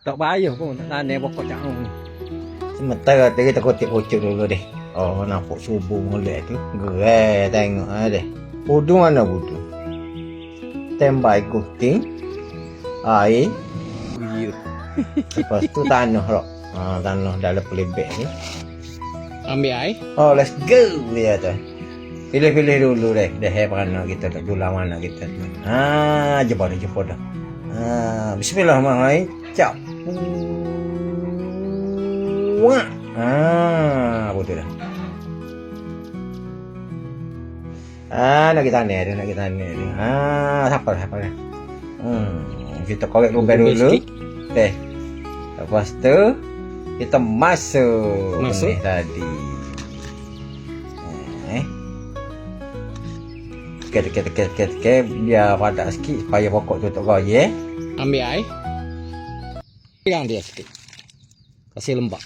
Tak payah pun tak tanya pokok cakung ni. Sementara tadi kita kotik pucuk dulu deh. Oh, nampak subuh molek tu. Gerai tengok deh. Budu mana budu? Tembak kuting. Air. Buyut. Lepas tu tanah rok. Tanah dalam pelebek ni. Ambil air. Oh, let's go dia tu. Pilih-pilih dulu deh. Dah mana kita tak jual mana kita. Jemput dah. Bismillahirrahmanirrahim. Cap. Wah. Betul dah. Nak kita ni dia. Siapa dah. Kita korek rumput dulu. Okey. Lepas tu kita masuk ni tadi. Okey, biar padat sikit supaya pokok tu tak goyah. Ambil air. Pegang dia sikit. Kasih lembab.